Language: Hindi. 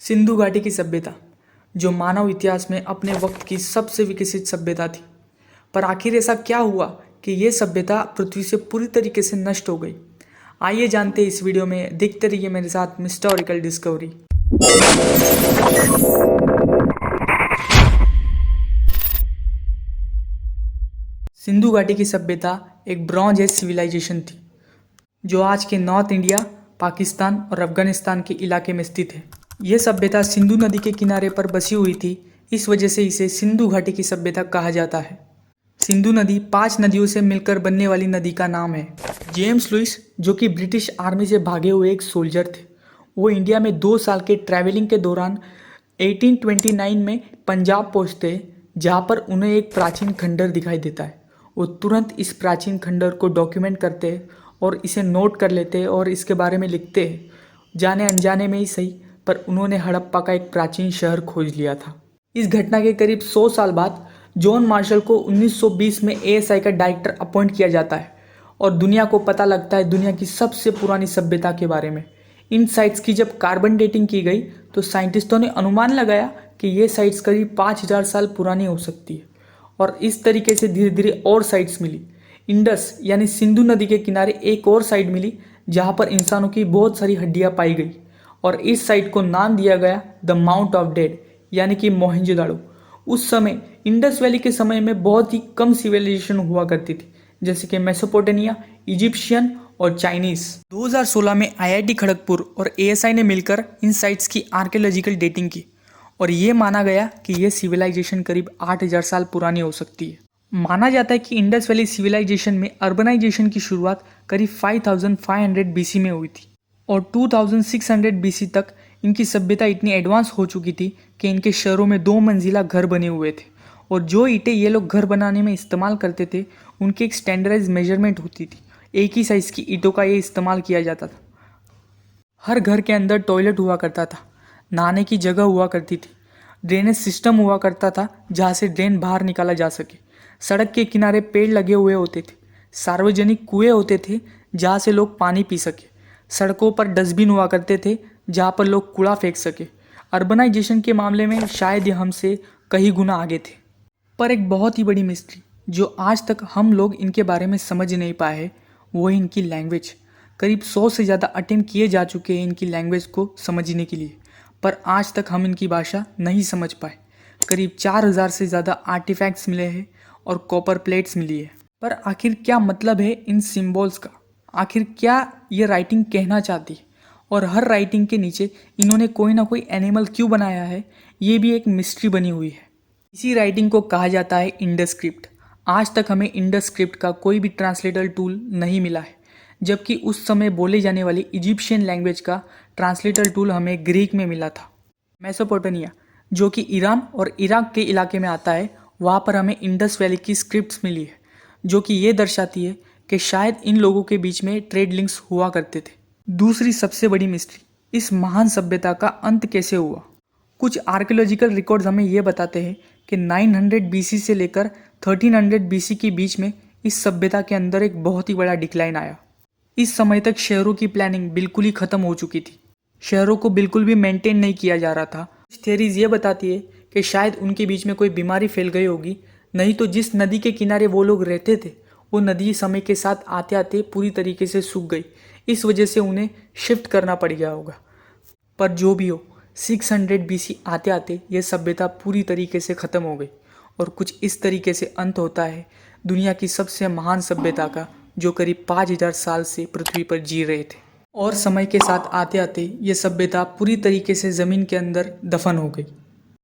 सिंधु घाटी की सभ्यता जो मानव इतिहास में अपने वक्त की सबसे विकसित सभ्यता थी। पर आखिर ऐसा क्या हुआ कि यह सभ्यता पृथ्वी से पूरी तरीके से नष्ट हो गई। आइए जानते हैं इस वीडियो में, देखते रहिए मेरे साथ हिस्टोरिकल डिस्कवरी। सिंधु घाटी की सभ्यता एक ब्रॉन्ज एज सिविलाइजेशन थी जो आज के नॉर्थ इंडिया, पाकिस्तान और अफगानिस्तान के इलाके में स्थित है। यह सभ्यता सिंधु नदी के किनारे पर बसी हुई थी, इस वजह से इसे सिंधु घाटी की सभ्यता कहा जाता है। सिंधु नदी 5 नदियों से मिलकर बनने वाली नदी का नाम है। जेम्स लुइस, जो कि ब्रिटिश आर्मी से भागे हुए एक सोल्जर थे, वो इंडिया में 2 साल के ट्रैवलिंग के दौरान 1829 में पंजाब पहुंचते, जहां पर उन्हें एक प्राचीन खंडर दिखाई देता है। वो तुरंत इस प्राचीन खंडर को डॉक्यूमेंट करते और इसे नोट कर लेते और इसके बारे में लिखते हैं। जाने अनजाने में ही सही, पर उन्होंने हड़प्पा का एक प्राचीन शहर खोज लिया था। इस घटना के करीब 100 साल बाद जॉन मार्शल को 1920 में एएसआई का डायरेक्टर अपॉइंट किया जाता है और दुनिया को पता लगता है दुनिया की सबसे पुरानी सभ्यता के बारे में। इन साइट्स की जब कार्बन डेटिंग की गई तो साइंटिस्टों ने अनुमान लगाया कि ये साइट्स करीब 5000 साल पुरानी हो सकती है, और इस तरीके से धीरे धीरे और साइट्स मिली। इंडस यानी सिंधु नदी के किनारे एक और साइट मिली जहां पर इंसानों की बहुत सारी हड्डियां पाई गई, और इस साइट को नाम दिया गया द माउंट ऑफ डेड यानी कि मोहनजोदाड़ो। उस समय इंडस वैली के समय में बहुत ही कम सिविलाइजेशन हुआ करती थी, जैसे कि मेसोपोटामिया, इजिप्शियन और चाइनीज। 2016 में आईआईटी खड़गपुर और एएसआई ने मिलकर इन साइट्स की आर्कियोलॉजिकल डेटिंग की, और ये माना गया कि यह सिविलाइजेशन करीब 8000 साल पुरानी हो सकती है। माना जाता है कि इंडस वैली सिविलाइजेशन में अर्बनाइजेशन की शुरुआत करीब 5500 बीसी में हुई थी, और 2600 बीसी तक इनकी सभ्यता इतनी एडवांस हो चुकी थी कि इनके शहरों में 2 मंजिला घर बने हुए थे, और जो ईंटें ये लोग घर बनाने में इस्तेमाल करते थे उनकी एक स्टैंडर्डाइज मेजरमेंट होती थी। एक ही साइज़ की ईंटों का ये इस्तेमाल किया जाता था। हर घर के अंदर टॉयलेट हुआ करता था, नहाने की जगह हुआ करती थी, ड्रेनेज सिस्टम हुआ करता था जहाँ से ड्रेन बाहर निकाला जा सके। सड़क के किनारे पेड़ लगे हुए होते थे, सार्वजनिक कुएं होते थे जहाँ से लोग पानी पी सके, सड़कों पर डस्टबिन हुआ करते थे जहाँ पर लोग कूड़ा फेंक सके। अर्बनाइजेशन के मामले में शायद ये हमसे कई गुना आगे थे। पर एक बहुत ही बड़ी मिस्ट्री जो आज तक हम लोग इनके बारे में समझ नहीं पाए, वो है इनकी लैंग्वेज। करीब 100 से ज़्यादा अटेम्प्ट किए जा चुके हैं इनकी लैंग्वेज को समझने के लिए, पर आज तक हम इनकी भाषा नहीं समझ पाए। करीब 4000 से ज़्यादा आर्टिफैक्ट्स मिले हैं और कॉपर प्लेट्स मिली है। पर आखिर क्या मतलब है इन सिंबल्स का? आखिर क्या ये राइटिंग कहना चाहती है? और हर राइटिंग के नीचे इन्होंने कोई ना कोई एनिमल क्यों बनाया है, ये भी एक मिस्ट्री बनी हुई है। इसी राइटिंग को कहा जाता है इंडस स्क्रिप्ट। आज तक हमें इंडस स्क्रिप्ट का कोई भी ट्रांसलेटर टूल नहीं मिला है, जबकि उस समय बोले जाने वाली इजिप्शियन लैंग्वेज का ट्रांसलेटर टूल हमें ग्रीक में मिला था। मेसोपोटामिया, जो कि ईरान और इराक के इलाके में आता है, वहाँ पर हमें इंडस वैली की स्क्रिप्ट्स मिली है, जो कि ये दर्शाती है कि शायद इन लोगों के बीच में ट्रेड लिंक्स हुआ करते थे। दूसरी सबसे बड़ी मिस्ट्री, इस महान सभ्यता का अंत कैसे हुआ? कुछ आर्कियोलॉजिकल रिकॉर्ड्स हमें ये बताते हैं कि 900 बीसी से लेकर 1300 बीसी के बीच में इस सभ्यता के अंदर एक बहुत ही बड़ा डिक्लाइन आया। इस समय तक शहरों की प्लानिंग बिल्कुल ही खत्म हो चुकी थी, शहरों को बिल्कुल भी मेंटेन नहीं किया जा रहा था। कुछ थियरीज ये बताती है कि शायद उनके बीच में कोई बीमारी फैल गई होगी, नहीं तो जिस नदी के किनारे वो लोग रहते थे वो नदी समय के साथ आते आते पूरी तरीके से सूख गई, इस वजह से उन्हें शिफ्ट करना पड़ गया होगा। पर जो भी हो, 600 बीसी आते आते यह सभ्यता पूरी तरीके से ख़त्म हो गई, और कुछ इस तरीके से अंत होता है दुनिया की सबसे महान सभ्यता का, जो करीब 5000 साल से पृथ्वी पर जी रहे थे। और समय के साथ आते आते ये सभ्यता पूरी तरीके से ज़मीन के अंदर दफन हो गई।